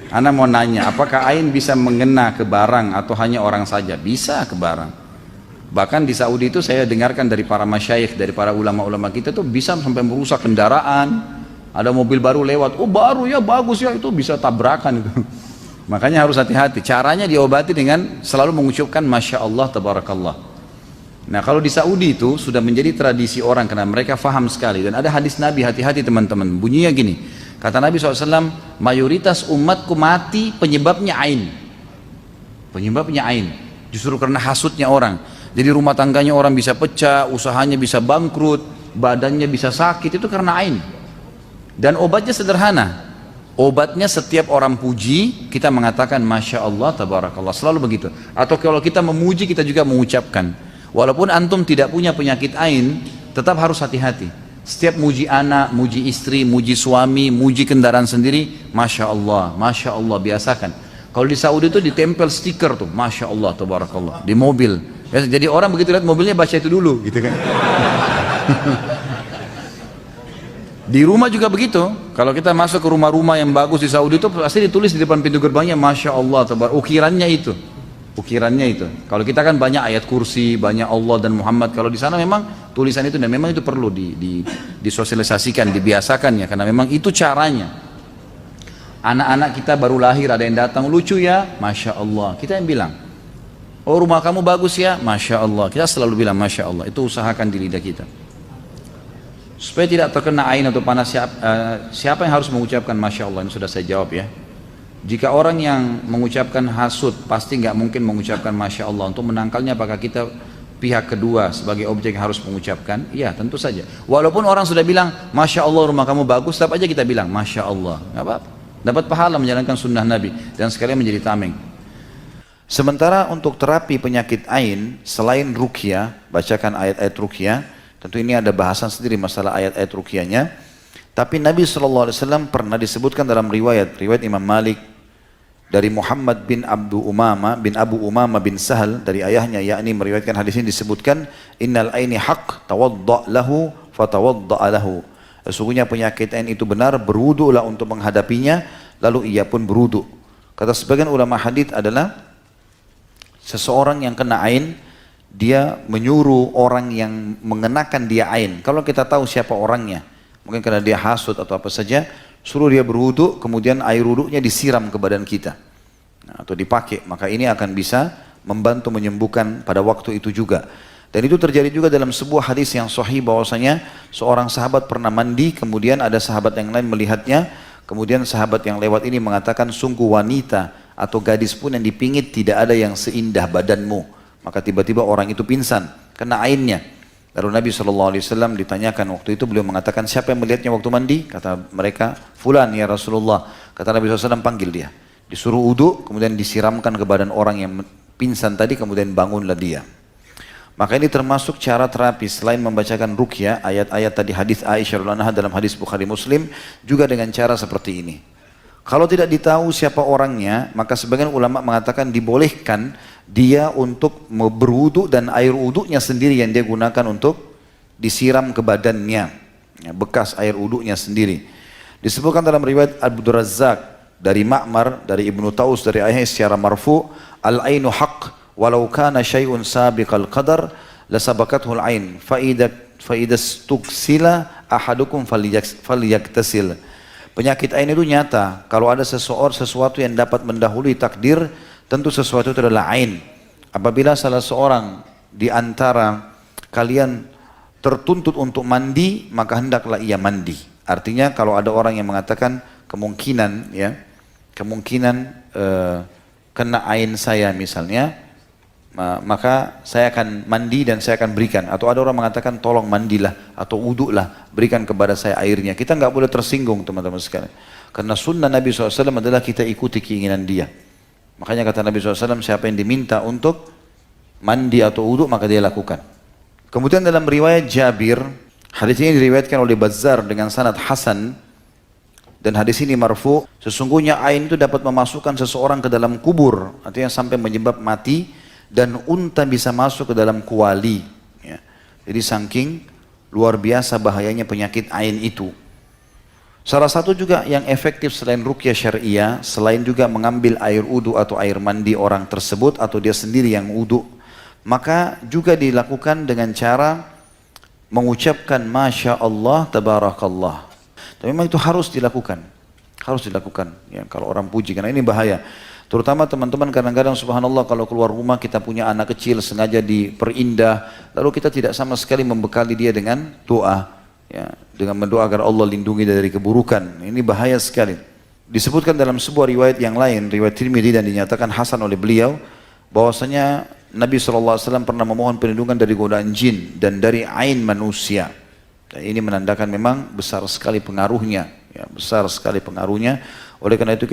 Ana mau nanya, apakah ain bisa mengena ke barang atau hanya orang saja? Bisa ke barang. Bahkan di Saudi itu saya dengarkan dari para masyayikh, dari para ulama-ulama kita tuh bisa sampai merusak kendaraan. Ada mobil baru lewat, oh baru ya, bagus ya, itu bisa tabrakan itu. Makanya harus hati-hati. Caranya diobati dengan selalu mengucapkan Masya Allah, Tabarakallah. Nah kalau di Saudi itu sudah menjadi tradisi orang karena mereka faham sekali. Dan ada hadis Nabi, hati-hati teman-teman. Bunyinya gini, kata Nabi SAW, mayoritas umatku mati penyebabnya ain. Penyebabnya ain. Justru karena hasutnya orang. Jadi rumah tangganya orang bisa pecah, usahanya bisa bangkrut, badannya bisa sakit, itu karena ain. Dan obatnya sederhana. Obatnya setiap orang puji, kita mengatakan Masya Allah, Tabarakallah. Selalu begitu. Atau kalau kita memuji, kita juga mengucapkan. Walaupun antum tidak punya penyakit ain, tetap harus hati-hati. Setiap muji anak, muji istri, muji suami, muji kendaraan sendiri, Masya Allah, biasakan. Kalau di Saudi itu ditempel stiker tuh, Masya Allah, Tabarakallah, di mobil. Ya, jadi orang begitu lihat mobilnya baca itu dulu, gitu kan. Di rumah juga begitu. Kalau kita masuk ke rumah-rumah yang bagus di Saudi itu pasti ditulis di depan pintu gerbangnya Masya Allah, ukirannya itu. Ukirannya itu. Kalau kita kan banyak ayat kursi, banyak Allah dan Muhammad. Kalau di sana memang tulisan itu dan memang itu perlu disosialisasikan, dibiasakan ya, karena memang itu caranya. Anak-anak kita baru lahir ada yang datang lucu ya, Masya Allah. Kita yang bilang, oh rumah kamu bagus ya, Masya Allah. Kita selalu bilang Masya Allah. Itu usahakan di lidah kita. Supaya tidak terkena ain atau panas, siapa yang harus mengucapkan Masya Allah? Ini sudah saya jawab ya. Jika orang yang mengucapkan hasud pasti nggak mungkin mengucapkan Masya Allah. Untuk menangkalnya apakah kita pihak kedua sebagai objek yang harus mengucapkan? Iya tentu saja. Walaupun orang sudah bilang Masya Allah rumah kamu bagus, tetap aja kita bilang Masya Allah. Nggak apa-apa. Dapat pahala menjalankan sunnah Nabi dan sekalian menjadi tameng. Sementara untuk terapi penyakit ain selain ruqyah, bacakan ayat-ayat ruqyah. Tentu ini ada bahasan sendiri masalah ayat-ayat ruqyahnya. Tapi Nabi SAW pernah disebutkan dalam riwayat Imam Malik dari Muhammad bin Abu Umama bin Sahal dari ayahnya, yakni meriwayatkan hadis ini disebutkan innal aini haq tawadda' lahu fatawadda' lahu. Sesungguhnya penyakit ain itu benar, berwudulah untuk menghadapinya, lalu ia pun berwudu. Kata sebagian ulama hadis adalah seseorang yang kena ain, dia menyuruh orang yang mengenakan dia ain. Kalau kita tahu siapa orangnya, mungkin karena dia hasud atau apa saja, suruh dia berwudu, kemudian air wudunya disiram ke badan kita, atau dipakai, maka ini akan bisa membantu menyembuhkan pada waktu itu juga. Dan itu terjadi juga dalam sebuah hadis yang sahih bahwasanya seorang sahabat pernah mandi, kemudian ada sahabat yang lain melihatnya, kemudian sahabat yang lewat ini mengatakan, sungguh wanita atau gadis pun yang dipingit tidak ada yang seindah badanmu. Maka tiba-tiba orang itu pingsan, kena ainnya. Lalu Nabi SAW ditanyakan waktu itu, beliau mengatakan siapa yang melihatnya waktu mandi? Kata mereka, fulan ya Rasulullah. Kata Nabi SAW, panggil dia. Disuruh wudu, kemudian disiramkan ke badan orang yang pingsan tadi, kemudian bangunlah dia. Maka ini termasuk cara terapi selain membacakan ruqyah, ayat-ayat tadi hadis Aisyah radhiyallahu anha dalam hadis Bukhari Muslim, juga dengan cara seperti ini. Kalau tidak ditahu siapa orangnya, maka sebagian ulama mengatakan dibolehkan dia untuk berwudu dan air wudunya sendiri yang dia gunakan untuk disiram ke badannya, ya, bekas air wudunya sendiri. Disebutkan dalam riwayat Abdul Razzaq dari Ma'mar, dari Ibnu Taus, dari ayahnya secara marfu, al-ainu haq walau kana syai'un sabiqal qadar lasabaqathu al-ain fa idza stuksila ahadukum falyaktasil. Penyakit ain itu nyata. Kalau ada sesuatu yang dapat mendahului takdir, tentu sesuatu itu adalah ain. Apabila salah seorang di antara kalian tertuntut untuk mandi, maka hendaklah ia mandi. Artinya kalau ada orang yang mengatakan kemungkinan kena ain saya misalnya, maka saya akan mandi dan saya akan berikan. Atau ada orang mengatakan tolong mandilah atau wudulah, berikan kepada saya airnya. Kita nggak boleh tersinggung teman-teman sekalian. Karena sunnah Nabi SAW adalah kita ikuti keinginan dia. Makanya kata Nabi SAW, siapa yang diminta untuk mandi atau wudu maka dia lakukan. Kemudian dalam riwayat Jabir, hadis ini diriwayatkan oleh Bazzar dengan sanad hasan. Dan hadis ini marfu, sesungguhnya ain itu dapat memasukkan seseorang ke dalam kubur, artinya sampai menyebab mati. Dan unta bisa masuk ke dalam kuali, ya. Jadi saking luar biasa bahayanya penyakit ain itu. Salah satu juga yang efektif selain ruqyah syariah, selain juga mengambil air wudu atau air mandi orang tersebut atau dia sendiri yang wudu, maka juga dilakukan dengan cara mengucapkan Masya Allah, Tabarakallah. Tapi memang itu harus dilakukan, ya, kalau orang puji, karena ini bahaya. Terutama teman-teman kadang-kadang subhanallah kalau keluar rumah kita punya anak kecil sengaja diperindah, lalu kita tidak sama sekali membekali dia dengan doa, ya, dengan mendoa agar Allah lindungi dari keburukan. Ini bahaya sekali. Disebutkan dalam sebuah riwayat yang lain, riwayat Tirmidzi, dan dinyatakan hasan oleh beliau, bahwasanya Nabi SAW pernah memohon perlindungan dari godaan jin dan dari ain manusia. Dan ini menandakan memang besar sekali pengaruhnya, ya, besar sekali pengaruhnya. Oleh karena itu